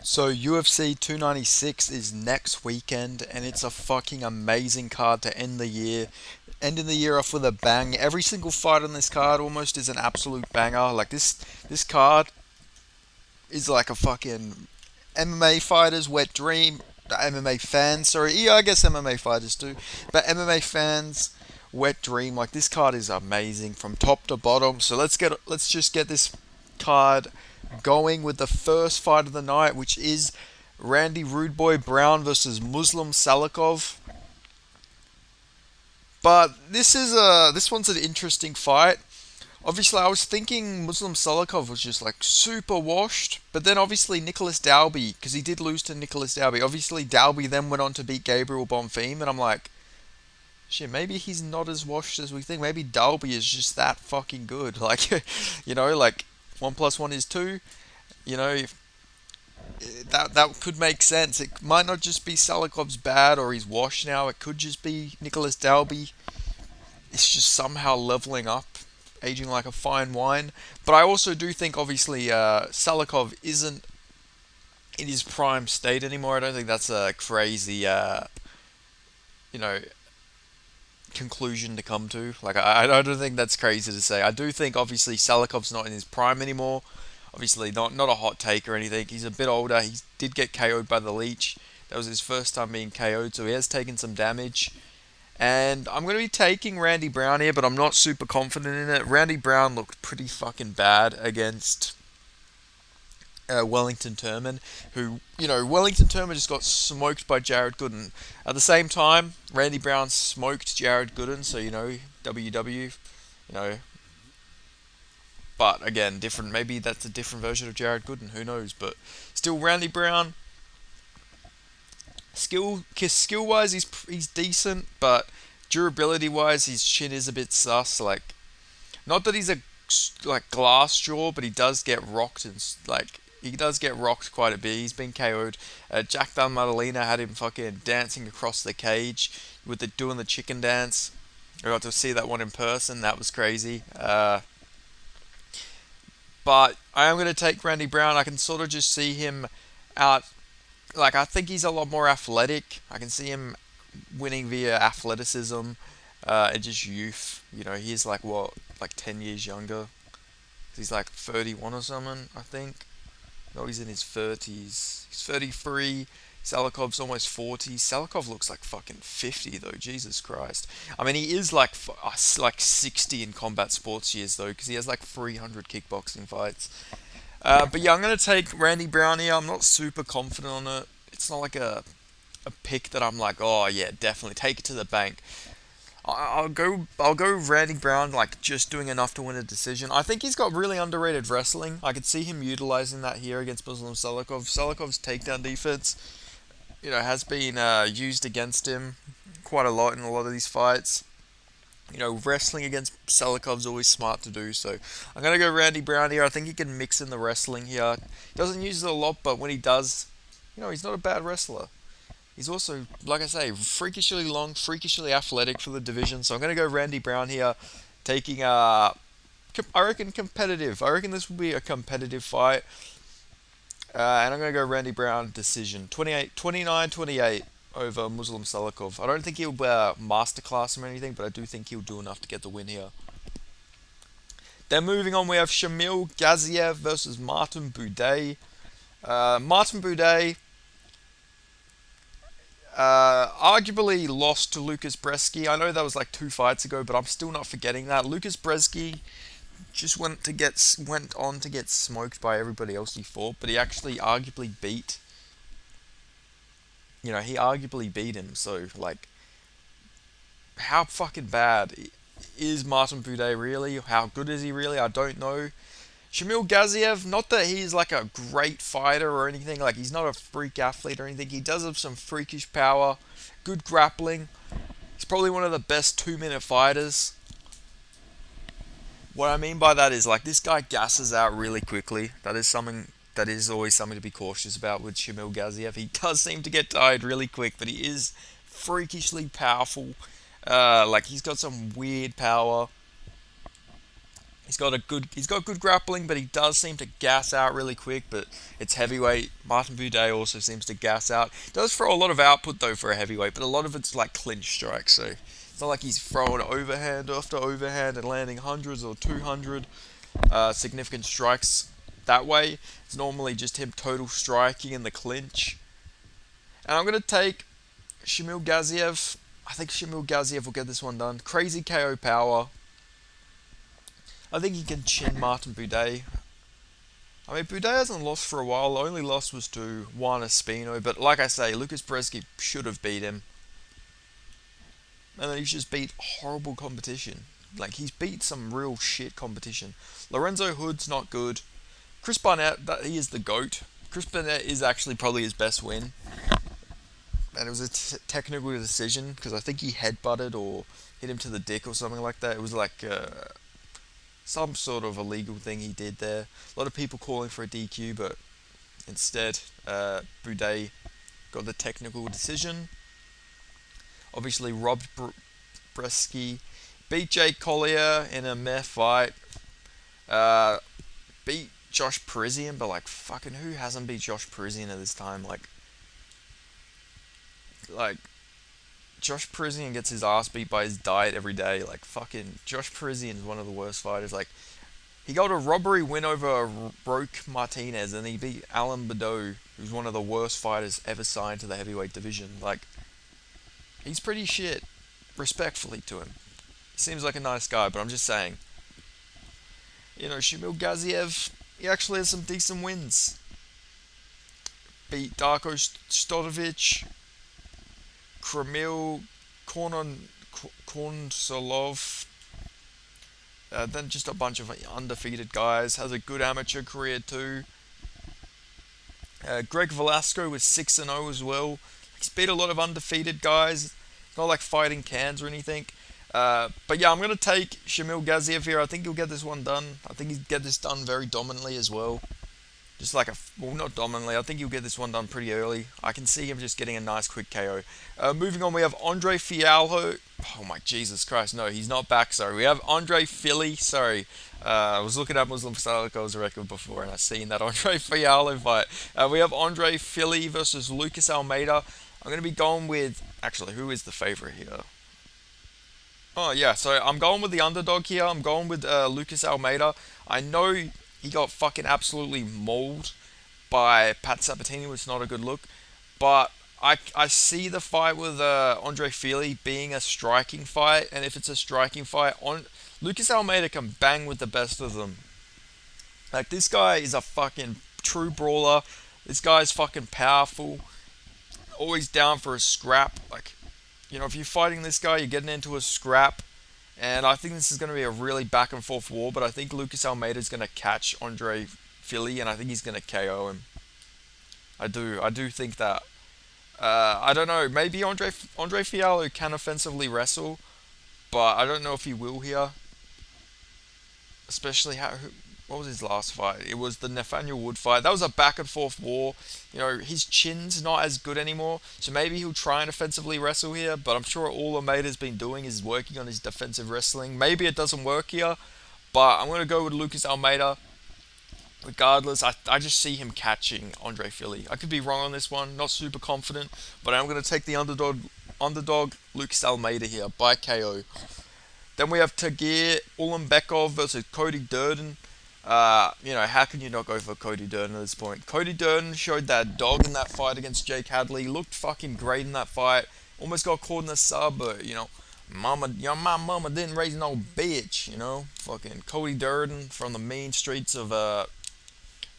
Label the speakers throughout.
Speaker 1: So UFC 296 is next weekend, and it's a fucking amazing card to end the year. Ending the year off with a bang. Every single fight on this card almost is an absolute banger. Like this card is like a fucking MMA fighters' wet dream. MMA fans, sorry, yeah, I guess MMA fighters too, but MMA fans' wet dream. Like this card is amazing from top to bottom. So let's just get this card going with the first fight of the night, which is Randy Rude Boy Brown versus Muslim Salikov. But this one's an interesting fight. Obviously, I was thinking Muslim Salikov was just like super washed, but then obviously Nicholas Dalby, because he did lose to Nicholas Dalby. Obviously, Dalby then went on to beat Gabriel Bonfim, and I'm like, shit, maybe he's not as washed as we think. Maybe Dalby is just that fucking good. Like, like 1 plus 1 is 2. You know, that could make sense. It might not just be Salikov's bad or he's washed now. It could just be Nicholas Dalby. It's just somehow leveling up, aging like a fine wine. But I also do think, obviously, Salikov isn't in his prime state anymore. I don't think that's a crazy, you know, conclusion to come to. Like, I don't think that's crazy to say. I do think, obviously, Salikov's not in his prime anymore. Obviously, not a hot take or anything. He's a bit older. He did get KO'd by the Leech. That was his first time being KO'd, so he has taken some damage. And I'm going to be taking Randy Brown here, but I'm not super confident in it. Randy Brown looked pretty fucking bad against Wellington Turman, who, Wellington Turman just got smoked by Jared Gooden. At the same time, Randy Brown smoked Jared Gooden, so, WW, you know. But again, different. Maybe that's a different version of Jared Gooden, who knows. But still, Randy Brown, skill wise, he's decent, but durability wise, his chin is a bit sus. Like, not that he's a like glass jaw, but he does get rocked and like he does get rocked quite a bit. He's been KO'd. Jack Dal Madalena had him fucking dancing across the cage with doing the chicken dance. I got to see that one in person. That was crazy. But I am going to take Randy Brown. I can sort of just see him out. Like, I think he's a lot more athletic. I can see him winning via athleticism and just youth. He's like, what, like 10 years younger? He's like 31 or something, I think. No, he's in his 30s. He's 33. Salikov's almost 40. Salikov looks like fucking 50 though. Jesus Christ. I mean, he is like 60 in combat sports years though, because he has like 300 kickboxing fights. But yeah, I'm gonna take Randy Brown here. I'm not super confident on it. It's not like a pick that I'm like, oh yeah, definitely take it to the bank. I'll go Randy Brown, like just doing enough to win a decision. I think he's got really underrated wrestling. I could see him utilizing that here against Muslim Salikov. Salikov's takedown defense, has been used against him quite a lot in a lot of these fights. Wrestling against Salikov's always smart to do. So I'm gonna go Randy Brown here. I think he can mix in the wrestling here. He doesn't use it a lot, but when he does, he's not a bad wrestler. He's also, like I say, freakishly long, freakishly athletic for the division. So I'm going to go Randy Brown here, taking I reckon competitive. I reckon this will be a competitive fight. And I'm going to go Randy Brown decision. 29-28 over Muslim Salikov. I don't think he'll masterclass him or anything, but I do think he'll do enough to get the win here. Then moving on, we have Shamil Gaziev versus Martin Buday. Martin Buday arguably lost to Lucas Bresky. I know that was like 2 fights ago, but I'm still not forgetting that. Lucas Bresky just went on to get smoked by everybody else he fought, but he actually arguably beat. He arguably beat him. So like, how fucking bad is Martin Buday really? How good is he really? I don't know. Shamil Gaziev, not that he's like a great fighter or anything, like he's not a freak athlete or anything. He does have some freakish power, good grappling. He's probably one of the best 2-minute fighters. What I mean by that is like this guy gasses out really quickly. That is always something to be cautious about with Shamil Gaziev. He does seem to get tired really quick, but he is freakishly powerful. Like he's got some weird power. He's got good grappling, but he does seem to gas out really quick. But it's heavyweight. Martin Buday also seems to gas out. Does throw a lot of output though for a heavyweight, but a lot of it's like clinch strikes. So it's not like he's throwing overhand after overhand and landing hundreds or 200 significant strikes that way. It's normally just him total striking in the clinch. And I'm gonna take Shamil Gaziev. I think Shamil Gaziev will get this one done. Crazy KO power. I think he can chin Martin Buday. I mean, Buday hasn't lost for a while. The only loss was to Juan Espino. But like I say, Lucas Bresky should have beat him. And then he's just beat horrible competition. Like, he's beat some real shit competition. Lorenzo Hood's not good. Chris Barnett, he is the GOAT. Chris Barnett is actually probably his best win. And it was a technical decision because I think he headbutted or hit him to the dick or something like that. It was like some sort of illegal thing he did there. A lot of people calling for a DQ, but instead, Boudet got the technical decision. Obviously, robbed Bresky, beat Jake Collier in a meh fight. Beat Josh Parisian, but like fucking who hasn't beat Josh Parisian at this time? Like Josh Parisian gets his ass beat by his diet every day. Like fucking Josh Parisian is one of the worst fighters. Like he got a robbery win over Roque Martinez, and he beat Alan Badeau, who's one of the worst fighters ever signed to the heavyweight division. Like he's pretty shit. Respectfully to him, he seems like a nice guy, but I'm just saying. You know, Shamil Gaziev, he actually has some decent wins. Beat Darko Stodovic, Kramil Kornsolov, then just a bunch of undefeated guys. Has a good amateur career too. Greg Velasco was 6-0 as well. He's beat a lot of undefeated guys. It's not like fighting cans or anything. But yeah, I'm going to take Shamil Gaziev here. I think he'll get this one done. I think he'll get this done very dominantly as well. Just like well, not dominantly. I think he'll get this one done pretty early. I can see him just getting a nice quick KO. Moving on, we have Andre Fialho. Oh my Jesus Christ, no, he's not back. Sorry, we have Andre Philly. Sorry, I was looking at Muslim Salico's record before, and I seen that Andre Fialho fight. We have Andre Philly versus Lucas Almeida. I'm going to be going with actually, who is the favorite here? Oh yeah, so I'm going with the underdog here. I'm going with Lucas Almeida. I know he got fucking absolutely mauled by Pat Sabatini, which is not a good look. But I see the fight with Andre Fili being a striking fight, and if it's a striking fight, Lucas Almeida can bang with the best of them. Like this guy is a fucking true brawler. This guy's fucking powerful. Always down for a scrap. Like, you know, if you're fighting this guy, you're getting into a scrap. And I think this is going to be a really back and forth war, but I think Lucas Almeida is going to catch Andre Philly, and I think he's going to KO him. I do think that. I don't know. Maybe Andre Fialho can offensively wrestle, but I don't know if he will here. Especially what was his last fight? It was the Nathaniel Wood fight. That was a back and forth war. You know, his chin's not as good anymore, so maybe he'll try and offensively wrestle here, but I'm sure all Almeida's been doing is working on his defensive wrestling. Maybe it doesn't work here, but I'm going to go with Lucas Almeida. Regardless, I just see him catching Andre Philly. I could be wrong on this one, not super confident, but I'm going to take the underdog Lucas Almeida here by KO. Then we have Tagir Ulanbekov versus Cody Durden. You know, how can you not go for Cody Durden at this point? Cody Durden showed that dog in that fight against Jake Hadley. Looked fucking great in that fight. Almost got caught in the sub, but, you know, my mama didn't raise no bitch, you know? Fucking Cody Durden from the mean streets of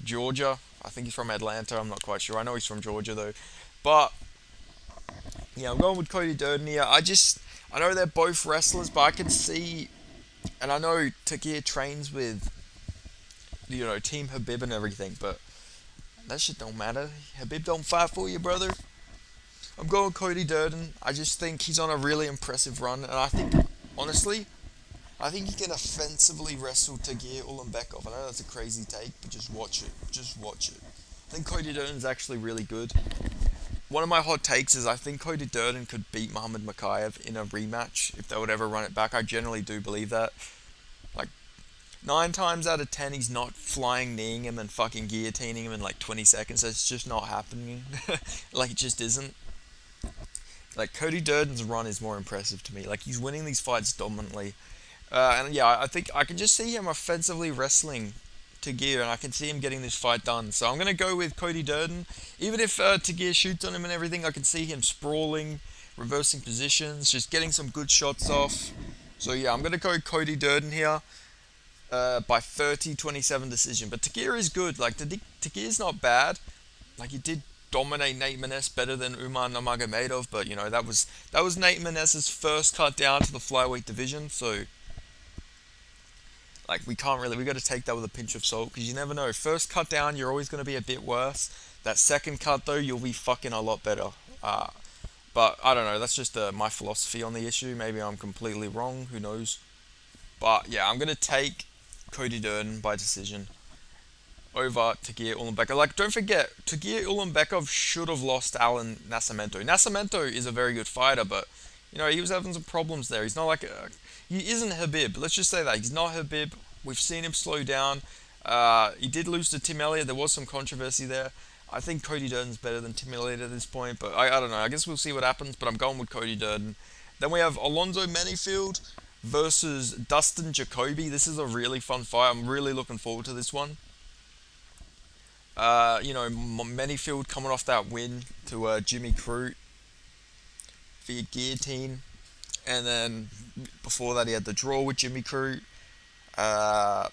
Speaker 1: Georgia. I think he's from Atlanta. I'm not quite sure. I know he's from Georgia, though. But, yeah, I'm going with Cody Durden here. I know they're both wrestlers, but I can see, and I know Tagir trains with, you know, Team Habib and everything, but that shit don't matter. Habib don't fight for you, brother. I'm going Cody Durden. I just think he's on a really impressive run, and I think, honestly, I think he can offensively wrestle Tagir Ulanbekov. I know that's a crazy take, but just watch it. Just watch it. I think Cody Durden's actually really good. One of my hot takes is I think Cody Durden could beat Muhammad Makayev in a rematch if they would ever run it back. I generally do believe that. Like, Nine times out of ten, he's not flying kneeing him and fucking guillotining him in like 20 seconds. It's just not happening. Like, it just isn't. Like, Cody Durden's run is more impressive to me. Like, he's winning these fights dominantly. And yeah, I think I can just see him offensively wrestling Tagir, and I can see him getting this fight done. So I'm going to go with Cody Durden. Even if Tagir shoots on him and everything, I can see him sprawling, reversing positions, just getting some good shots off. So yeah, I'm going to go Cody Durden here by 30-27 decision. But Tagir is good. Like, Tagir's not bad. Like, he did dominate Nate Maness better than Umar Nurmagomedov, but you know, that was Nate Maness's first cut down to the flyweight division. So like, we got to take that with a pinch of salt, because you never know. First cut down, you're always going to be a bit worse. That second cut, though, you'll be fucking a lot better. But I don't know. That's just my philosophy on the issue. Maybe I'm completely wrong. Who knows? But yeah, I'm going to take Cody Durden by decision over Tagir Ulanbekov. Like, don't forget, Tagir Ulanbekov should have lost Alan Nascimento. Nascimento is a very good fighter, but you know, he was having some problems there. He's not like he isn't Habib. Let's just say that he's not Habib. We've seen him slow down. He did lose to Tim Elliott. There was some controversy there. I think Cody Durden's better than Tim Elliott at this point, but I don't know. I guess we'll see what happens, but I'm going with Cody Durden. Then we have Alonzo Menifield versus Dustin Jacoby. This is a really fun fight. I'm really looking forward to this one. You know, Menifield coming off that win to Jimmy Crute via guillotine, and then before that he had the draw with Jimmy Crute. I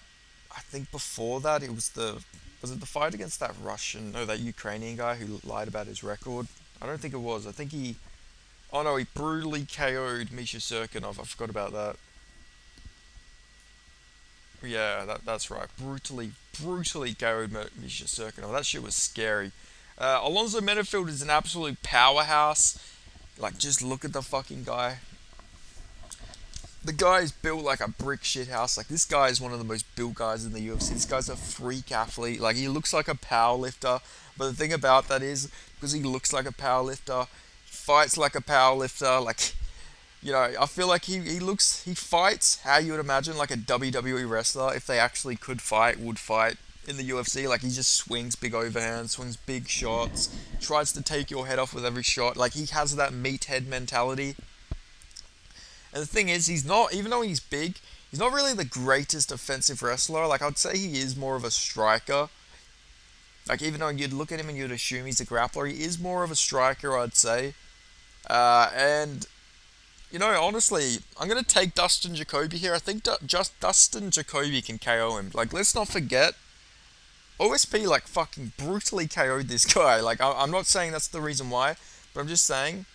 Speaker 1: think before that it was it the fight against that that Ukrainian guy who lied about his record? I don't think it was. I think oh no, he brutally KO'd Misha Serkinov. I forgot about that. Yeah, that's right. Brutally KO'd Misha Serkinov. That shit was scary. Alonzo Menifield is an absolute powerhouse. Like, just look at the fucking guy. The guy is built like a brick shit house. Like, this guy is one of the most built guys in the UFC. This guy's a freak athlete. Like, he looks like a power lifter. But the thing about that is, because he looks like a power lifter, fights like a power lifter. Like, you know, I feel like he fights how you would imagine like a WWE wrestler, if they actually would fight in the UFC. Like, he just swings big overhands, swings big shots, tries to take your head off with every shot. Like, he has that meathead mentality. And the thing is, he's not, even though he's big, he's not really the greatest offensive wrestler. Like, I'd say he is more of a striker. Like, even though you'd look at him and you'd assume he's a grappler, he is more of a striker, I'd say. And you know, honestly, I'm going to take Dustin Jacoby here. I think just Dustin Jacoby can KO him. Like, let's not forget, OSP, like, fucking brutally KO'd this guy. Like, I'm not saying that's the reason why, but I'm just saying,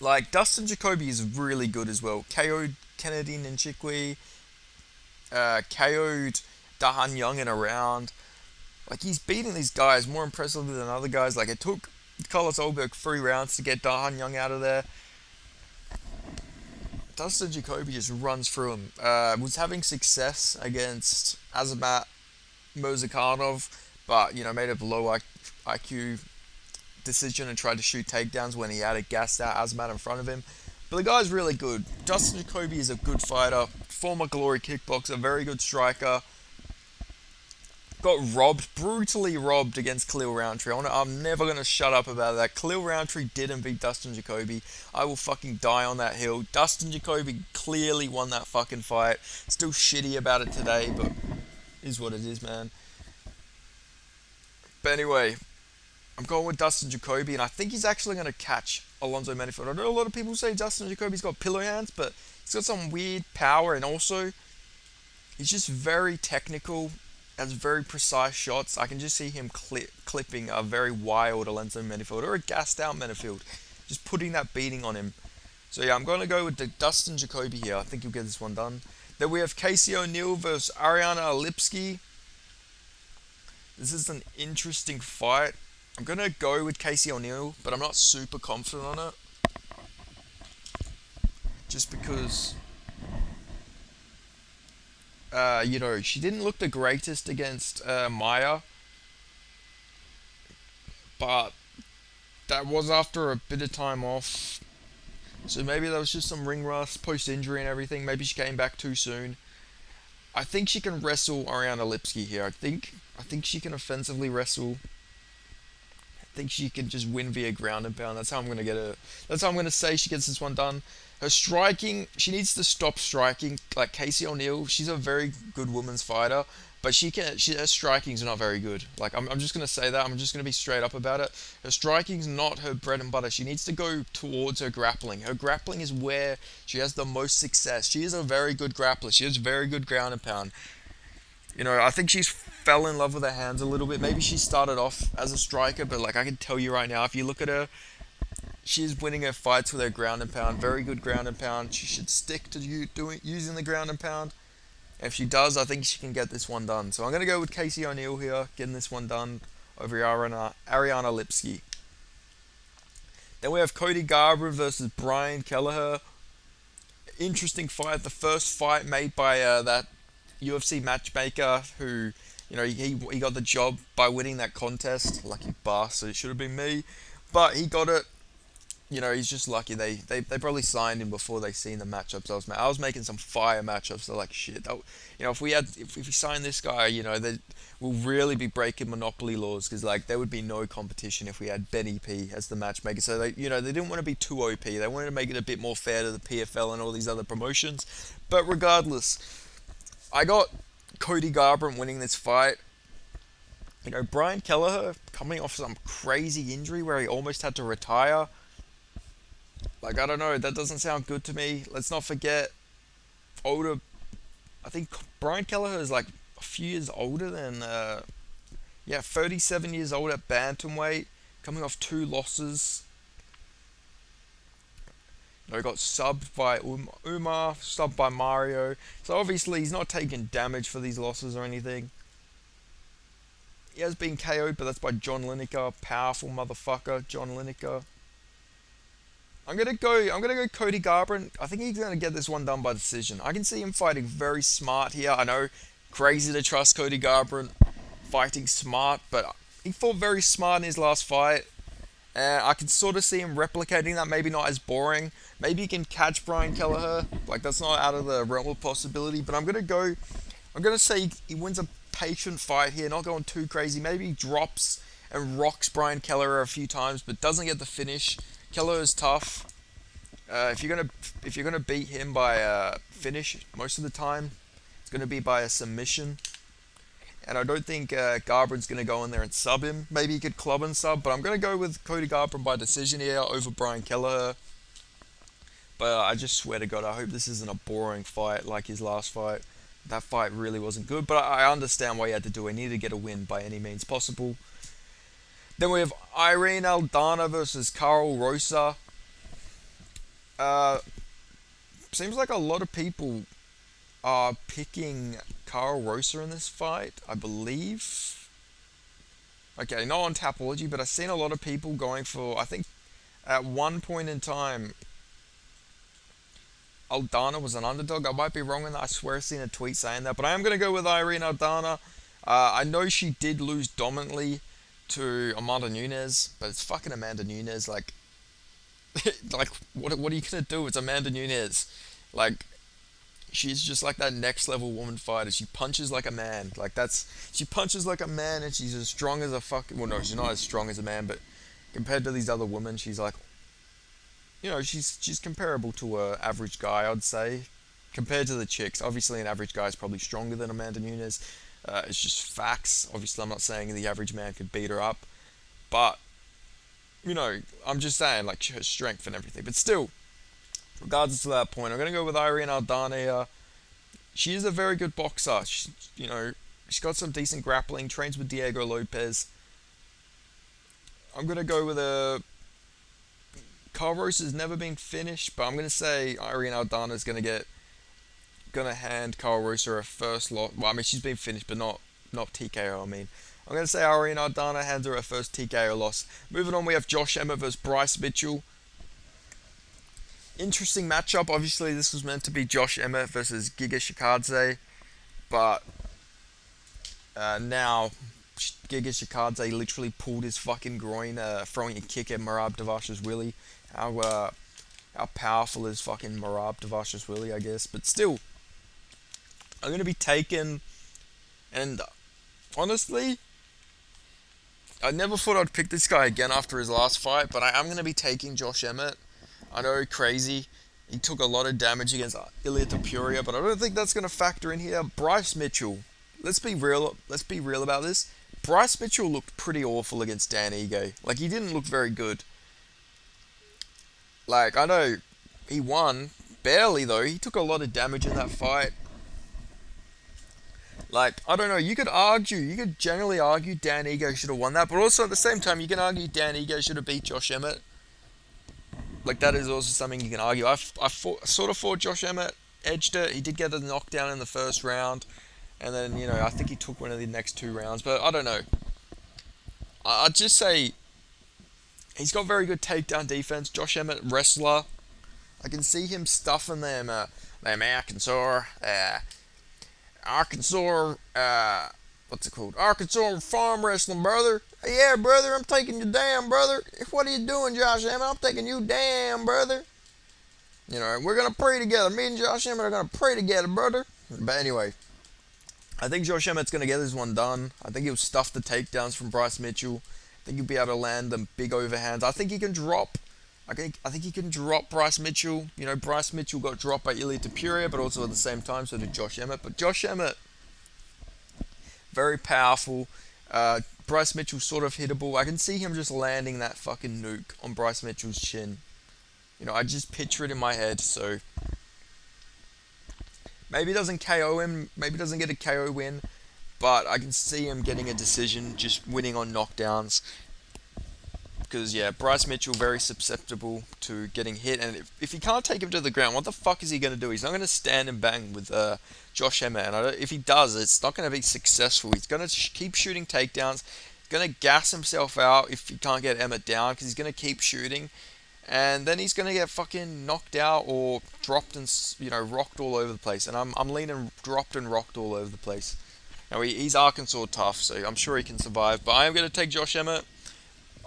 Speaker 1: like, Dustin Jacoby is really good as well. KO'd Kennedy Nchikwi, KO'd Dahan Young in a round. Like, he's beating these guys more impressively than other guys. Like, it took Carlos Olberg 3 rounds to get Dahan Young out of there. Dustin Jacoby just runs through him. Was having success against Azamat Murzakanov, but, you know, made a low IQ decision and tried to shoot takedowns when he had a gassed out Azamat in front of him. But the guy's really good. Dustin Jacoby is a good fighter, former Glory kickboxer, very good striker. Got brutally robbed against Khalil Roundtree. I'm never going to shut up about that. Khalil Roundtree didn't beat Dustin Jacoby. I will fucking die on that hill. Dustin Jacoby clearly won that fucking fight. Still shitty about it today, but is what it is, man. But anyway, I'm going with Dustin Jacoby, and I think he's actually going to catch Alonzo Menifield. I know a lot of people say Dustin Jacoby's got pillow hands, but he's got some weird power, and also he's just very technical. Has very precise shots. I can just see him clipping a very wild Alonzo Menifield or a gassed out Menifield, just putting that beating on him. So yeah, I'm going to go with the Dustin Jacoby here. I think he'll get this one done. Then we have Casey O'Neill versus Ariana Lipski. This is an interesting fight. I'm going to go with Casey O'Neill, but I'm not super confident on it. Just because you know, she didn't look the greatest against Maya, but that was after a bit of time off. So maybe there was just some ring rust post-injury and everything. Maybe she came back too soon. I think she can wrestle Ariana Lipski here. I think she can offensively wrestle. I think she can just win via ground and pound. That's how I'm gonna get her. That's how I'm gonna say she gets this one done. Her striking, she needs to stop striking like Casey O'Neill. She's a very good women's fighter, but her striking's not very good. Like I'm just gonna say that. I'm just gonna be straight up about it. Her striking's not her bread and butter. She needs to go towards her grappling. Her grappling is where she has the most success. She is a very good grappler. She has very good ground and pound. I think she's fell in love with her hands a little bit. Maybe she started off as a striker, but like I can tell you right now, if you look at her, she's winning her fights with her ground and pound. Very good ground and pound. She should stick to using the ground and pound. And if she does, I think she can get this one done. So I'm gonna go with Casey O'Neill here, getting this one done over Ariana Lipski. Then we have Cody Garbrandt versus Brian Kelleher. Interesting fight. The first fight made by that UFC matchmaker who, he got the job by winning that contest. Lucky bastard. It should have been me. But he got it. He's just lucky. They probably signed him before they seen the matchups I was making some fire matchups. They're like shit. If we sign this guy, they will really be breaking monopoly laws because like there would be no competition if we had Benny P as the matchmaker. So they didn't want to be too OP. They wanted to make it a bit more fair to the PFL and all these other promotions. But regardless, I got Cody Garbrandt winning this fight. Brian Kelleher coming off some crazy injury where he almost had to retire. Like, I don't know, that doesn't sound good to me. Let's not forget, I think Brian Kelleher is like a few years older than, 37 years old at bantamweight, coming off 2 losses. He got subbed by Umar, subbed by Mario. So obviously he's not taking damage for these losses or anything. He has been KO'd, but that's by John Lineker. Powerful motherfucker, John Lineker. I'm gonna go Cody Garbrandt. I think he's gonna get this one done by decision. I can see him fighting very smart here. I know, crazy to trust Cody Garbrandt fighting smart, but he fought very smart in his last fight. And I can sort of see him replicating that, maybe not as boring. Maybe he can catch Brian Kelleher. Like, that's not out of the realm of possibility. But I'm going to say he wins a patient fight here, not going too crazy. Maybe he drops and rocks Brian Kelleher a few times, but doesn't get the finish. Kelleher is tough. If you're gonna beat him by a finish, most of the time, it's going to be by a submission. And I don't think Garbrandt's going to go in there and sub him. Maybe he could club and sub, but I'm going to go with Cody Garbrandt by decision here over Brian Kelleher. But I just swear to God, I hope this isn't a boring fight like his last fight. That fight really wasn't good, but I understand why he had to do it. He needed to get a win by any means possible. Then we have Irene Aldana versus Carl Rosa. Seems like a lot of people are picking Carl Rosa in this fight, I believe. Okay, not on Tapology, but I've seen a lot of people going for, I think at one point in time, Aldana was an underdog. I might be wrong in that. I swear I've seen a tweet saying that, but I am going to go with Irene Aldana. I know she did lose dominantly to Amanda Nunes, but it's fucking Amanda Nunes. Like, what are you going to do? It's Amanda Nunes. Like, she's just like that next level woman fighter. She punches like a man. She punches like a man, and she's as strong as a fucking. Well, no, she's not as strong as a man, but compared to these other women, she's like, she's comparable to a average guy, I'd say. Compared to the chicks, obviously an average guy is probably stronger than Amanda Nunes. It's just facts. Obviously, I'm not saying the average man could beat her up, but I'm just saying like her strength and everything. But still, regardless of that point, I'm going to go with Irene Aldana here. She is a very good boxer. She's got some decent grappling, trains with Diego Lopez. I'm going to go with a... Carl Rosa has never been finished, but I'm going to say Irene Aldana is going to hand Carl Rosa her first loss. Well, I mean, she's been finished, but not TKO, I mean. I'm going to say Irene Aldana hands her first TKO loss. Moving on, we have Josh Emmett versus Bryce Mitchell. Interesting matchup. Obviously, this was meant to be Josh Emmett versus Giga Shikadze, but now Giga Shikadze literally pulled his fucking groin throwing a kick at Merab Dvalishvili. How powerful is fucking Merab Dvalishvili, I guess. But still, I'm gonna be taking, and honestly, I never thought I'd pick this guy again after his last fight, but I am gonna be taking Josh Emmett. I know, crazy. He took a lot of damage against Ilya Topuria, but I don't think that's gonna factor in here. Bryce Mitchell. Let's be real. Let's be real about this. Bryce Mitchell looked pretty awful against Dan Ige. Like, he didn't look very good. Like, I know he won barely though. He took a lot of damage in that fight. Like, I don't know, you could generally argue Dan Ige should have won that, but also at the same time, you can argue Dan Ige should have beat Josh Emmett. Like, that is also something you can argue. Sort of thought Josh Emmett edged it. He did get a knockdown in the first round, and then, I think he took one of the next two rounds, but I don't know. I'd just say he's got very good takedown defense. Josh Emmett, wrestler. I can see him stuffing them Arkansas, what's it called? Arkansas farm wrestling, brother. Yeah, brother, I'm taking you down, brother. What are you doing, Josh Emmett? I'm taking you down, brother. We're going to pray together. Me and Josh Emmett are going to pray together, brother. But anyway, I think Josh Emmett's going to get this one done. I think he'll stuff the takedowns from Bryce Mitchell. I think he'll be able to land them big overhands. I think he can drop. I think he can drop Bryce Mitchell. Bryce Mitchell got dropped by Ilya Topuria, but also at the same time, so did Josh Emmett. But Josh Emmett, very powerful. Bryce Mitchell sort of hittable. I can see him just landing that fucking nuke on Bryce Mitchell's chin. I just picture it in my head, so maybe he doesn't KO him, maybe he doesn't get a KO win, but I can see him getting a decision, just winning on knockdowns. Because, yeah, Bryce Mitchell very susceptible to getting hit, and if he can't take him to the ground, what the fuck is he going to do? He's not going to stand and bang with Josh Emmett, and if he does, it's not going to be successful. He's going to keep shooting takedowns. He's going to gas himself out if he can't get Emmett down, because he's going to keep shooting, and then he's going to get fucking knocked out or dropped and, rocked all over the place. And I'm leaning dropped and rocked all over the place. Now, he's Arkansas tough, so I'm sure he can survive, but I am going to take Josh Emmett.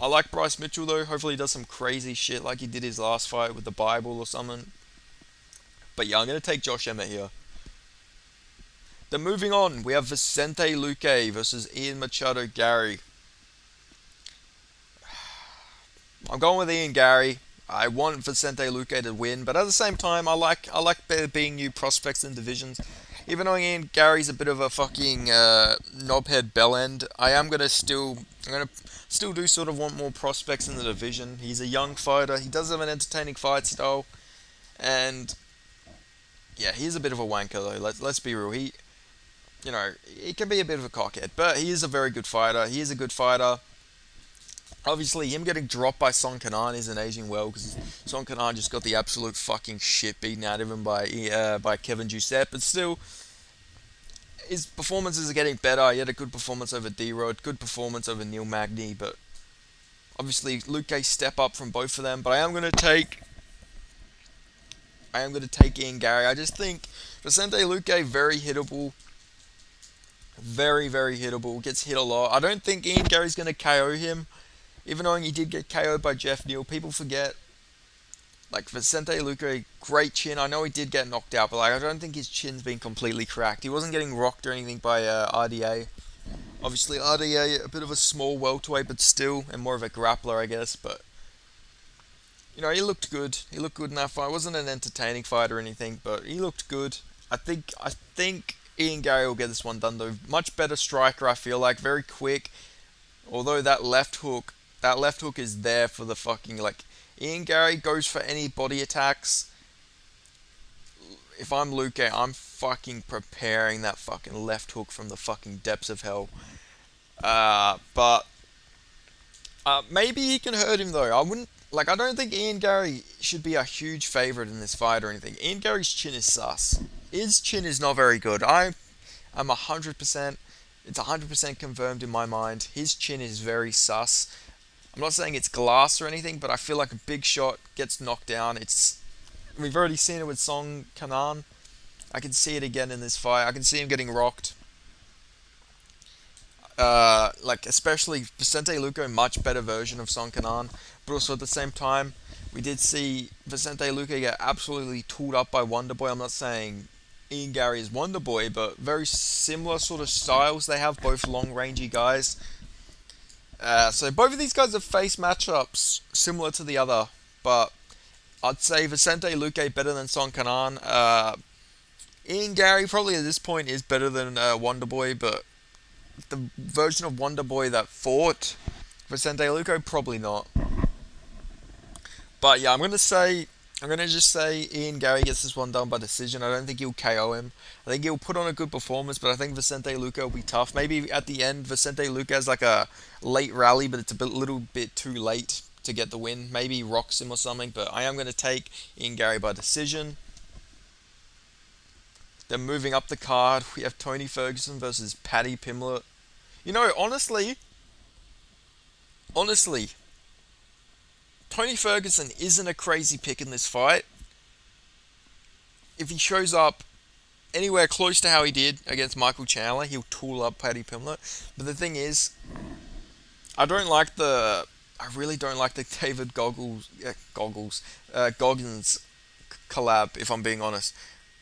Speaker 1: I like Bryce Mitchell though. Hopefully he does some crazy shit like he did his last fight with the Bible or something. But yeah, I'm going to take Josh Emmett here. Then moving on, we have Vicente Luque versus Ian Machado Gary. I'm going with Ian Gary. I want Vicente Luque to win, but at the same time, I like there being new prospects in divisions. Even though Ian Gary's a bit of a fucking knobhead bellend, I'm gonna still do sort of want more prospects in the division. He's a young fighter. He does have an entertaining fight style, and yeah, he's a bit of a wanker though. Let's be real. He can be a bit of a cockhead, but he is a very good fighter. He is a good fighter. Obviously, him getting dropped by Song Kanan isn't aging well, because Song Kanan just got the absolute fucking shit beaten out of him by Kevin Giuseppe. But still, his performances are getting better. He had a good performance over D-Rod, good performance over Neil Magny, but obviously Luque step up from both of them. But I am going to take Ian Gary. I just think Vicente Luque very hittable. Very, very hittable. Gets hit a lot. I don't think Ian Gary's going to KO him. Even though he did get KO'd by Jeff Neal, people forget. Like, Vicente Luque, great chin. I know he did get knocked out, but I don't think his chin's been completely cracked. He wasn't getting rocked or anything by RDA. Obviously, RDA, a bit of a small welterweight, but still, and more of a grappler, I guess. But, he looked good. He looked good in that fight. It wasn't an entertaining fight or anything, but he looked good. I think Ian Gary will get this one done, though. Much better striker, I feel like. Very quick. Although that left hook is there for the fucking, Ian Gary goes for any body attacks. If I'm Luque, I'm fucking preparing that fucking left hook from the fucking depths of hell. But maybe he can hurt him though. I don't think Ian Gary should be a huge favourite in this fight or anything. Ian Gary's chin is sus. His chin is not very good. I'm 100%, it's 100% confirmed in my mind. His chin is very sus. I'm not saying it's glass or anything, but I feel like a big shot gets knocked down. We've already seen it with Song Kanan. I can see it again in this fight. I can see him getting rocked. Especially Vicente Luque, much better version of Song Kanan. But also at the same time, we did see Vicente Luque get absolutely tooled up by Wonderboy. I'm not saying Ian Gary as Wonder Boy, but very similar sort of styles they have, both long rangey guys. So both of these guys have faced matchups similar to the other, but I'd say Vicente Luque better than Son Kanan. Ian Gary probably at this point is better than Wonder Boy, but the version of Wonder Boy that fought Vicente Luque, probably not. But yeah, I'm gonna just say Ian Gary gets this one done by decision. I don't think he'll KO him. I think he'll put on a good performance, but I think Vicente Luque will be tough. Maybe at the end, Vicente Luque has like a late rally, but it's little bit too late to get the win. Maybe rocks him or something. But I am gonna take Ian Gary by decision. Then moving up the card, we have Tony Ferguson versus Paddy Pimblett. You know, honestly, Tony Ferguson isn't a crazy pick in this fight. If he shows up anywhere close to how he did against Michael Chandler, he'll tool up Paddy Pimblett. But the thing is, I don't like the. I really don't like the David Goggins collab. If I'm being honest,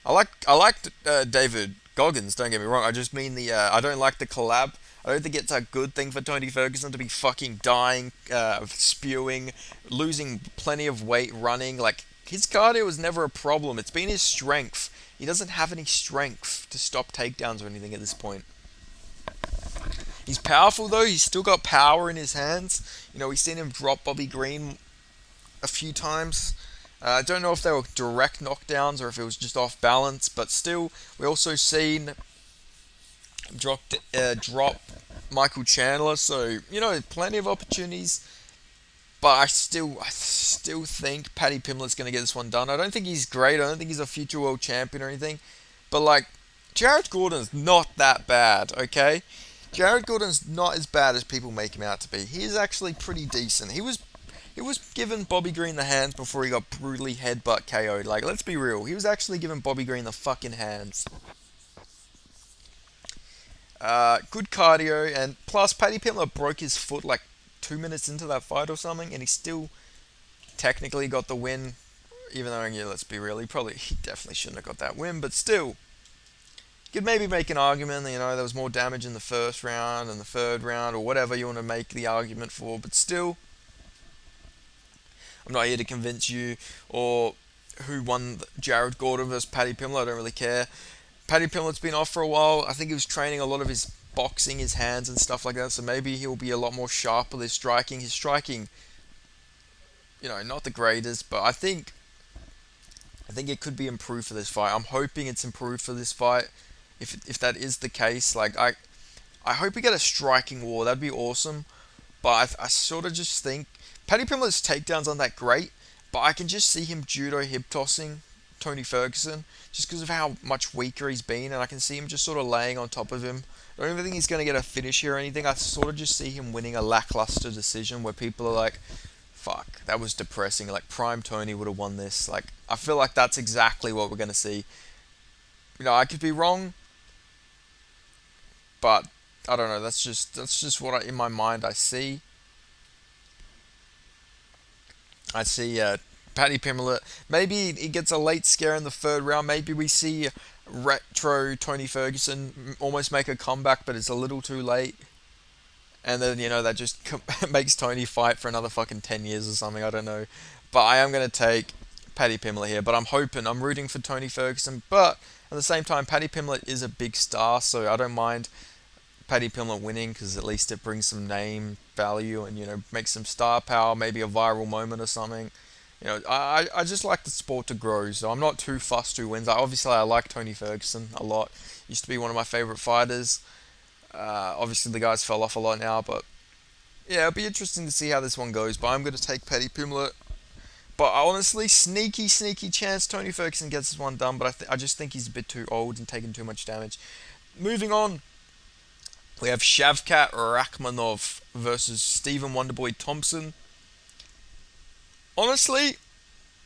Speaker 1: I liked David Goggins. Don't get me wrong. I just mean the. I don't like the collab. I don't think it's a good thing for Tony Ferguson to be fucking dying, spewing, losing plenty of weight, running. Like, his cardio was never a problem. It's been his strength. He doesn't have any strength to stop takedowns or anything at this point. He's powerful though. He's still got power in his hands. You know, we've seen him drop Bobby Green a few times. I don't know if they were direct knockdowns or if it was just off balance, but still, we also seen drop Michael Chandler. So you know, plenty of opportunities. But I still think Paddy Pimblett's going to get this one done. I don't think he's great. I don't think he's a future world champion or anything. But like, Jared Gordon's not that bad, okay? Jared Gordon's not as bad as people make him out to be. He is actually pretty decent. He was giving Bobby Green the hands before he got brutally headbutt KO'd. Like, let's be real. He was actually giving Bobby Green the fucking hands. Good cardio, and plus Paddy Pimblett broke his foot like 2 minutes into that fight or something, and he still technically got the win. Even though, yeah, let's be real, he definitely shouldn't have got that win, but still, you could maybe make an argument that, you know, there was more damage in the first round and the third round, or whatever you want to make the argument for, but still, I'm not here to convince you or who won Jared Gordon versus Paddy Pimblett. I don't really care. Paddy Pimblett's been off for a while. I think he was training a lot of his boxing, his hands and stuff like that, so maybe he'll be a lot more sharp with his striking. His striking, you know, not the greatest, but I think it could be improved for this fight. I'm hoping it's improved for this fight. If that is the case, like I hope we get a striking war. That'd be awesome. But I sort of just think Paddy Pimblett's takedowns aren't that great, but I can just see him judo hip tossing Tony Ferguson just because of how much weaker he's been, and I can see him just sort of laying on top of him. I don't even think he's going to get a finish here or anything. I sort of just see him winning a lackluster decision where people are like, fuck, that was depressing. Like, Prime Tony would have won this. Like, I feel like that's exactly what we're going to see. You know, I could be wrong, but I don't know. That's just what in my mind I see. I see Paddy Pimblett. Maybe he gets a late scare in the third round. Maybe we see retro Tony Ferguson almost make a comeback, but it's a little too late. And then, you know, that just makes Tony fight for another fucking 10 years or something. I don't know. But I am going to take Paddy Pimblett here. But I'm rooting for Tony Ferguson. But at the same time, Paddy Pimblett is a big star, so I don't mind Paddy Pimblett winning because at least it brings some name value and, you know, makes some star power, maybe a viral moment or something. You know, I just like the sport to grow, so I'm not too fussed who wins. Obviously, I like Tony Ferguson a lot. Used to be one of my favourite fighters. Obviously, the guys fell off a lot now, but yeah, it'll be interesting to see how this one goes. But I'm going to take Paddy Pimblett. But honestly, sneaky chance Tony Ferguson gets this one done, but I just think he's a bit too old and taking too much damage. Moving on, we have Shavkat Rakhmonov versus Stephen Wonderboy Thompson. Honestly,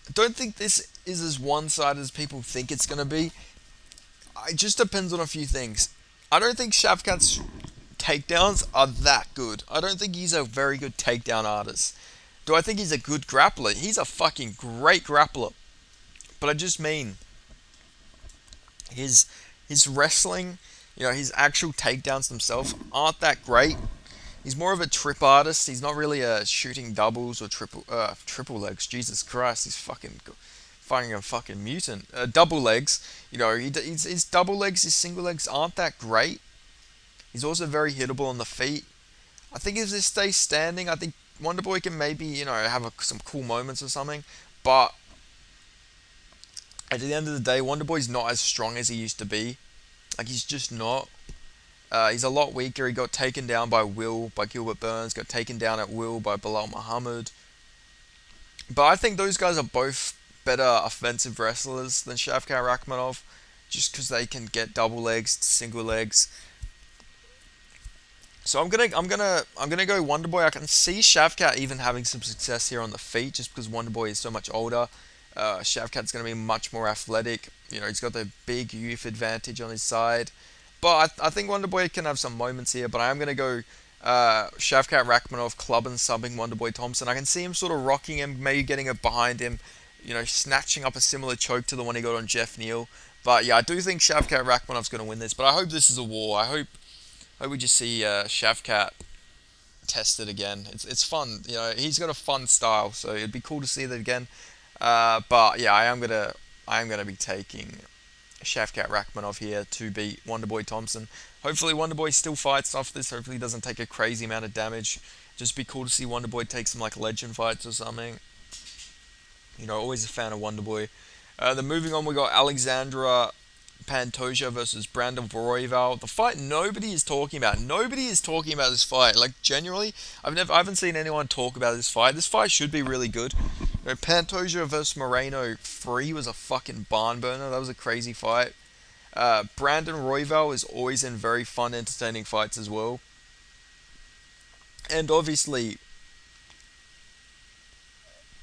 Speaker 1: I don't think this is as one-sided as people think it's going to be. It just depends on a few things. I don't think Shavkat's takedowns are that good. I don't think he's a very good takedown artist. Do I think he's a good grappler? He's a fucking great grappler. But I just mean, His his wrestling, his actual takedowns themselves aren't that great. He's more of a trip artist. He's not really shooting doubles or triple legs. Jesus Christ, he's fucking a fucking mutant. Double legs, his double legs, his single legs aren't that great. He's also very hittable on the feet. I think if this stays standing, I think Wonderboy can maybe have some cool moments or something. But at the end of the day, Wonderboy's not as strong as he used to be. Like he's just not. He's a lot weaker. He got taken down by Gilbert Burns. Got taken down at will by Bilal Muhammad. But I think those guys are both better offensive wrestlers than Shavkat Rakhmonov, just because they can get double legs, single legs. So I'm gonna go Wonderboy. I can see Shavkat even having some success here on the feet, just because Wonderboy is so much older. Shavkat's gonna be much more athletic. He's got the big youth advantage on his side. But I think Wonderboy can have some moments here. But I am gonna go Shavkat Rakhmonov club and subbing Wonderboy Thompson. I can see him sort of rocking him, maybe getting it behind him. Snatching up a similar choke to the one he got on Jeff Neal. But yeah, I do think Shavkat Rakhmonov's going to win this. But I hope this is a war. I hope we just see Shavkat tested again. It's fun. He's got a fun style, so it'd be cool to see that again. But yeah, I am gonna be taking Shavkat Rakhmonov here to beat Wonderboy Thompson. Hopefully Wonderboy still fights off this. Hopefully he doesn't take a crazy amount of damage. Just be cool to see Wonderboy take some like legend fights or something. Always a fan of Wonderboy. Then moving on, we got Alexandra Pantoja versus Brandon Royval. The fight nobody is talking about. Nobody is talking about this fight. Like genuinely, I haven't seen anyone talk about this fight. This fight should be really good. Pantoja versus Moreno 3 was a fucking barn burner. That was a crazy fight. Brandon Royval is always in very fun, entertaining fights as well. And obviously,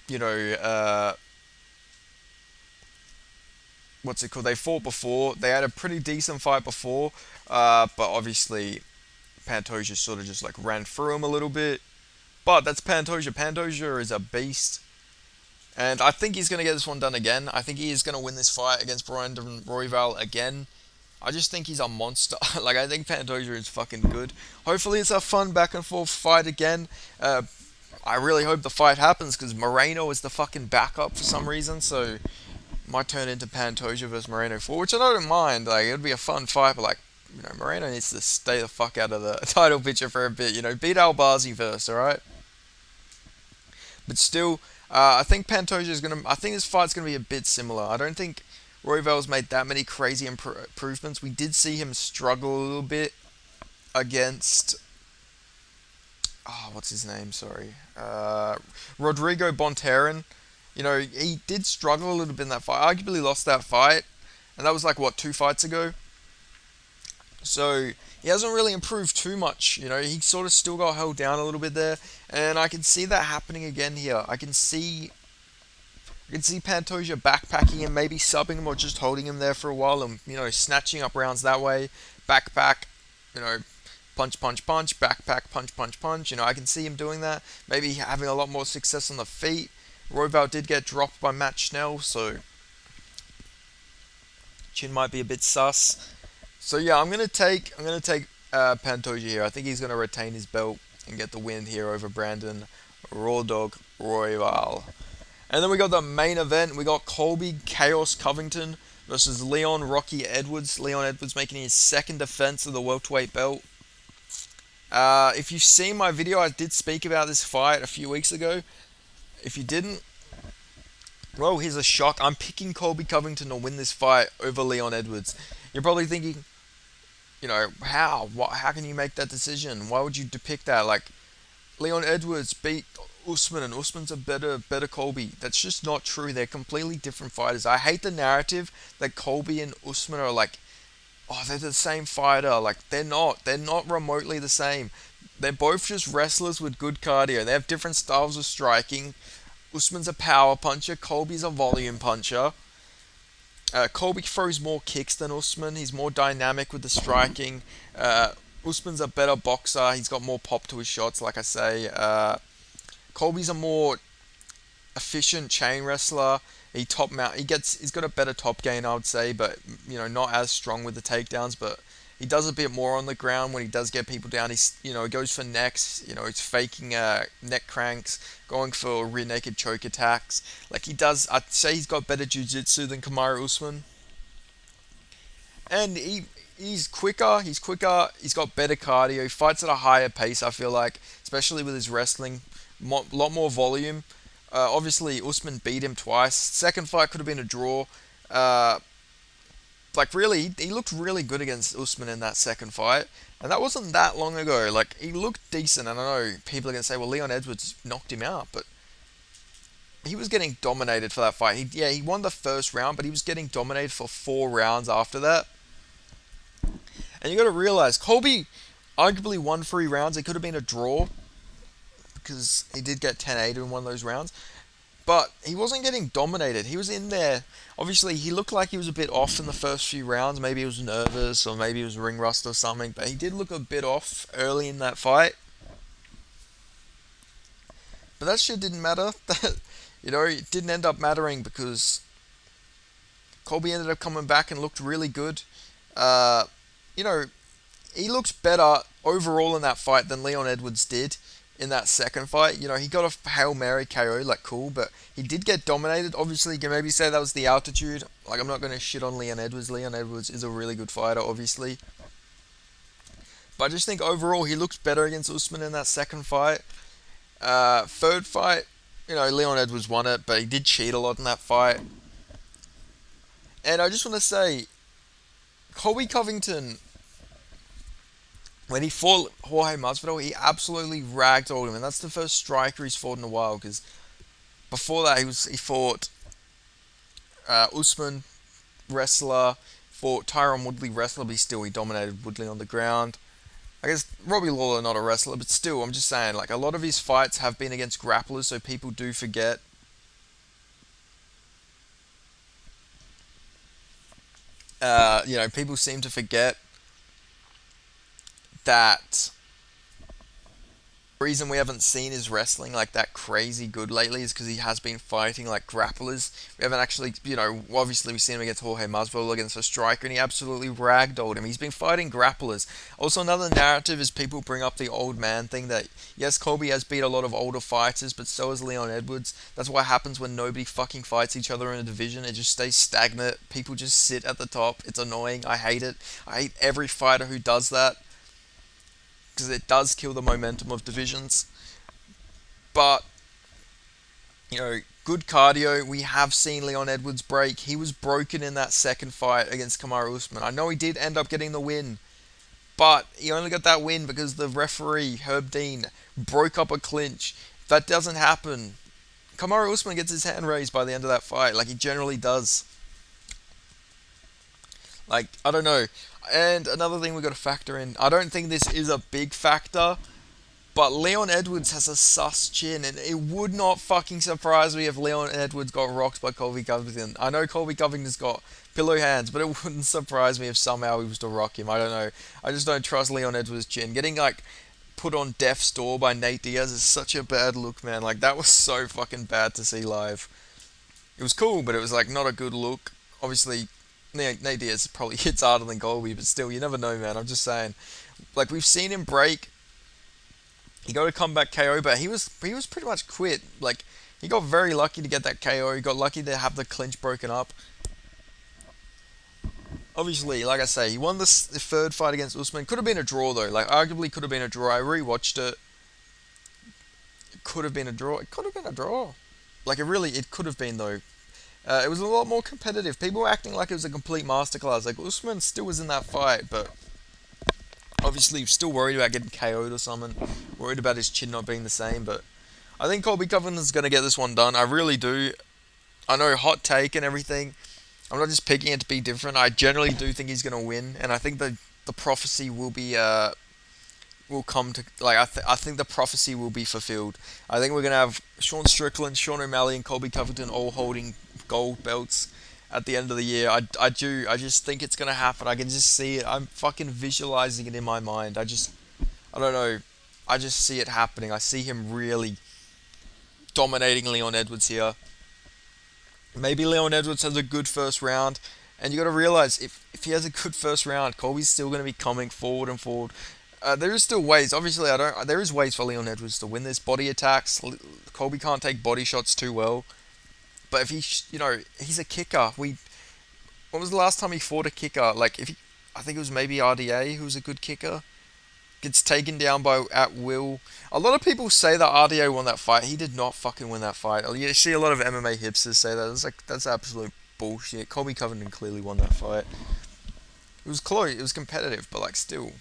Speaker 1: you know, uh, what's it called? They fought before. They had a pretty decent fight before, but obviously Pantoja sort of just like ran through him a little bit. But that's Pantoja. Pantoja is a beast, and I think he's gonna get this one done again. I think he is gonna win this fight against Brandon Royval again. I just think he's a monster. Like I think Pantoja is fucking good. Hopefully it's a fun back and forth fight again. I really hope the fight happens because Moreno is the fucking backup for some reason. So might turn into Pantoja versus Moreno 4, which I don't mind. Like it'd be a fun fight, but like Moreno needs to stay the fuck out of the title picture for a bit. Beat Albazi first, all right. But still, I think Pantoja is gonna. I think this fight's gonna be a bit similar. I don't think Royval's made that many crazy improvements. We did see him struggle a little bit against. Oh, what's his name? Sorry, Rodrigo Bonterin. He did struggle a little bit in that fight. Arguably lost that fight, and that was like what 2 fights ago. So he hasn't really improved too much. He sort of still got held down a little bit there, and I can see that happening again here. I can see Pantoja backpacking him, maybe subbing him or just holding him there for a while, and snatching up rounds that way. Backpack, you know, punch, punch, punch, backpack, punch, punch, punch. I can see him doing that. Maybe having a lot more success on the feet. Royval did get dropped by Matt Schnell, so chin might be a bit sus. So yeah, I'm gonna take Pantoja here. I think he's gonna retain his belt and get the win here over Brandon Raw Dog Royval. And then we got the main event. We got Colby Chaos Covington versus Leon Rocky Edwards. Leon Edwards making his second defense of the welterweight belt. If you've seen my video, I did speak about this fight a few weeks ago. If you didn't, well, here's a shock. I'm picking Colby Covington to win this fight over Leon Edwards. You're probably thinking, how? How can you make that decision? Why would you depict that? Like, Leon Edwards beat Usman, and Usman's a better Colby. That's just not true. They're completely different fighters. I hate the narrative that Colby and Usman are like, oh, they're the same fighter. Like, they're not. They're not remotely the same. They're both just wrestlers with good cardio. They have different styles of striking. Usman's a power puncher. Colby's a volume puncher. Colby throws more kicks than Usman. He's more dynamic with the striking. Usman's a better boxer. He's got more pop to his shots, like I say. Colby's a more efficient chain wrestler. He's got a better top gain, I would say, but not as strong with the takedowns, but he does a bit more on the ground when he does get people down. He goes for necks, he's faking neck cranks, going for rear naked choke attacks. Like he does, I'd say he's got better jiu-jitsu than Kamaru Usman. And he's quicker, he's got better cardio, he fights at a higher pace, I feel like, especially with his wrestling, lot more volume. Obviously, Usman beat him twice. Second fight could have been a draw. Uh, like really, he looked really good against Usman in that second fight, and that wasn't that long ago. Like he looked decent, and I know people are gonna say, "Well, Leon Edwards knocked him out," but he was getting dominated for that fight. He won the first round, but he was getting dominated for 4 rounds after that. And you got to realize, Colby arguably won 3 rounds. It could have been a draw because he did get 10-8 in one of those rounds. But he wasn't getting dominated. He was in there. Obviously, he looked like he was a bit off in the first few rounds. Maybe he was nervous or maybe he was ring rust or something. But he did look a bit off early in that fight. But that shit didn't matter. It didn't end up mattering because Colby ended up coming back and looked really good. Uh, you know, he looked better overall in that fight than Leon Edwards did in that second fight. He got a Hail Mary KO, like cool, but he did get dominated. Obviously, you can maybe say that was the altitude. Like, I'm not going to shit on Leon Edwards. Leon Edwards is a really good fighter, obviously. But I just think overall he looked better against Usman in that second fight. Third fight, Leon Edwards won it, but he did cheat a lot in that fight. And I just want to say, Colby Covington, when he fought Jorge Masvidal, he absolutely ragdolled him, and that's the first striker he's fought in a while. Because before that, he fought Usman, wrestler, fought Tyron Woodley, wrestler, but he dominated Woodley on the ground. I guess Robbie Lawler not a wrestler, but still, I'm just saying, like a lot of his fights have been against grapplers, so people do forget. People seem to forget that the reason we haven't seen his wrestling like that crazy good lately is because he has been fighting like grapplers. We haven't actually, obviously we've seen him against Jorge Masvidal against a striker, and he absolutely ragdolled him. He's been fighting grapplers. Also, another narrative is people bring up the old man thing that, yes, Colby has beat a lot of older fighters, but so has Leon Edwards. That's what happens when nobody fucking fights each other in a division. It just stays stagnant. People just sit at the top. It's annoying. I hate it. I hate every fighter who does that, because it does kill the momentum of divisions. But, good cardio. We have seen Leon Edwards break. He was broken in that second fight against Kamaru Usman. I know he did end up getting the win, but he only got that win because the referee, Herb Dean, broke up a clinch. If that doesn't happen, Kamaru Usman gets his hand raised by the end of that fight, like he generally does. Like, I don't know. And another thing we got to factor in, I don't think this is a big factor, but Leon Edwards has a sus chin, and it would not fucking surprise me if Leon Edwards got rocked by Colby Covington. I know Colby Covington's got pillow hands, but it wouldn't surprise me if somehow he was to rock him. I don't know. I just don't trust Leon Edwards' chin. Getting, like, put on death's door by Nate Diaz is such a bad look, man. Like, that was so fucking bad to see live. It was cool, but it was, like, not a good look. Obviously, Nate Diaz probably hits harder than Colby, but still, you never know, man. I'm just saying. Like, we've seen him break. He got a comeback KO, but he was pretty much quit. Like, he got very lucky to get that KO. He got lucky to have the clinch broken up. Obviously, like I say, he won the third fight against Usman. Could have been a draw, though. Like, arguably could have been a draw. I rewatched it. It could have been a draw. It could have been a draw. Like, it could have been, though. It was a lot more competitive. People were acting like it was a complete masterclass. Like, Usman still was in that fight, but obviously still worried about getting KO'd or something. Worried about his chin not being the same, but I think Colby Covington's going to get this one done. I really do. I know, hot take and everything. I'm not just picking it to be different. I generally do think he's going to win, and I think the prophecy will be will come to, like, I think the prophecy will be fulfilled. I think we're going to have Sean Strickland, Sean O'Malley, and Colby Covington all holding gold belts at the end of the year. I just think it's going to happen. I can just see it. I'm fucking visualizing it in my mind. I don't know. I just see it happening. I see him really dominating Leon Edwards here. Maybe Leon Edwards has a good first round, and you got to realize if he has a good first round, Colby's still going to be coming forward and forward. There is still ways. Obviously, I don't. There is ways for Leon Edwards to win this. Body attacks. Colby can't take body shots too well. But if he, he's a kicker. When was the last time he fought a kicker? Like if he, I think it was maybe RDA who was a good kicker. Gets taken down by at will. A lot of people say that RDA won that fight. He did not fucking win that fight. You see a lot of MMA hipsters say that. It's like that's absolute bullshit. Colby Covington clearly won that fight. It was close. It was competitive, but like still,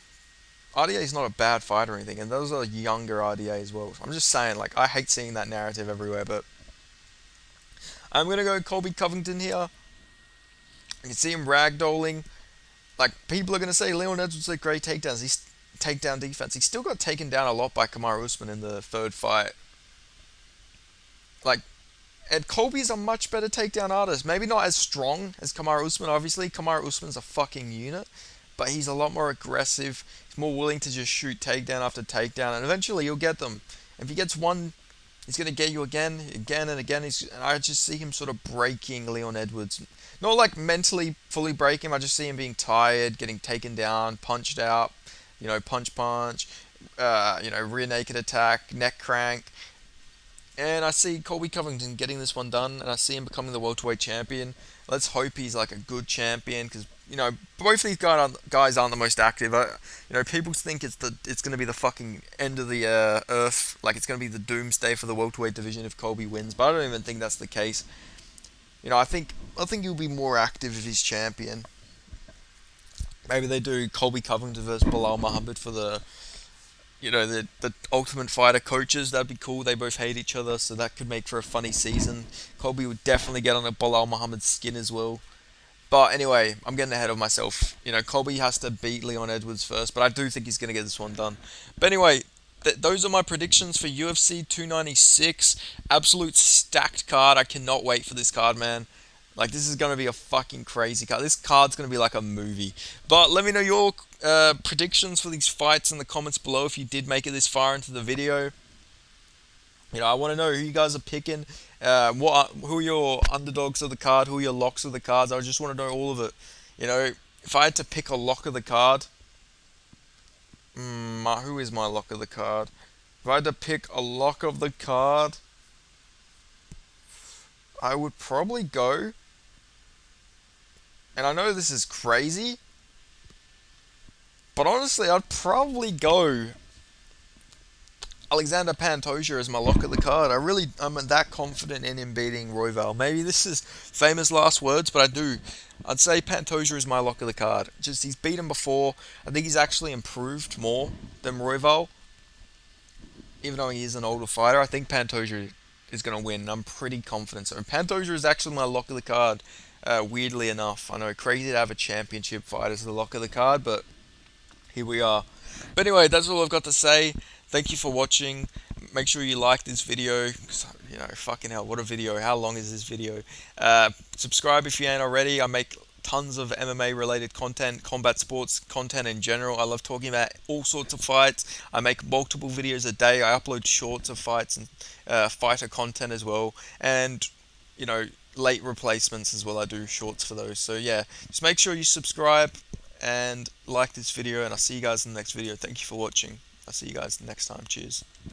Speaker 1: RDA is not a bad fighter or anything. And those are younger RDA as well. So I'm just saying, like I hate seeing that narrative everywhere, but I'm gonna go Colby Covington here. You can see him ragdolling. Like people are gonna say Leon Edwards had great takedowns. He's takedown defense. He still got taken down a lot by Kamaru Usman in the third fight. Like, and Colby's a much better takedown artist. Maybe not as strong as Kamaru Usman. Obviously, Kamaru Usman's a fucking unit, but he's a lot more aggressive. He's more willing to just shoot takedown after takedown, and eventually he'll get them. If he gets one, he's gonna get you again, again and again. And I just see him sort of breaking Leon Edwards. Not like mentally fully break him. I just see him being tired, getting taken down, punched out. Punch punch. Rear naked attack, neck crank. And I see Colby Covington getting this one done, and I see him becoming the welterweight champion. Let's hope he's like a good champion, because both these guys aren't the most active. People think it's going to be the fucking end of the earth, like it's going to be the doomsday for the welterweight division if Colby wins. But I don't even think that's the case. I think he'll be more active if he's champion. Maybe they do Colby Covington versus Bilal Muhammad for the Ultimate Fighter coaches. That'd be cool. They both hate each other, so that could make for a funny season. Colby would definitely get on a Bilal Muhammad's skin as well. But anyway, I'm getting ahead of myself. Colby has to beat Leon Edwards first, but I do think he's going to get this one done. But anyway, those are my predictions for UFC 296. Absolute stacked card. I cannot wait for this card, man. Like, this is going to be a fucking crazy card. This card's going to be like a movie. But let me know your predictions for these fights in the comments below if you did make it this far into the video. I want to know who you guys are picking. Who are your underdogs of the card? Who are your locks of the cards? I just want to know all of it. If I had to pick a lock of the card, who is my lock of the card? If I had to pick a lock of the card, I would probably go. And I know this is crazy, but honestly, I'd probably go Alexander Pantoja as my lock of the card. I'm that confident in him beating Royval. Maybe this is famous last words, but I'd say Pantoja is my lock of the card. Just he's beaten before. I think he's actually improved more than Royval. Even though he is an older fighter, I think Pantoja is going to win. I'm pretty confident. So Pantoja is actually my lock of the card. Weirdly enough, I know crazy to have a championship fight as the lock of the card, but here we are. But anyway, that's all I've got to say. Thank you for watching. Make sure you like this video. Fucking hell, what a video. How long is this video? Subscribe if you ain't already. I make tons of MMA related content, combat sports content in general. I love talking about all sorts of fights. I make multiple videos a day. I upload shorts of fights and fighter content as well. And, late replacements as well. I do shorts for those. So yeah, just make sure you subscribe and like this video, and I'll see you guys in the next video. Thank you for watching. I'll see you guys next time. Cheers.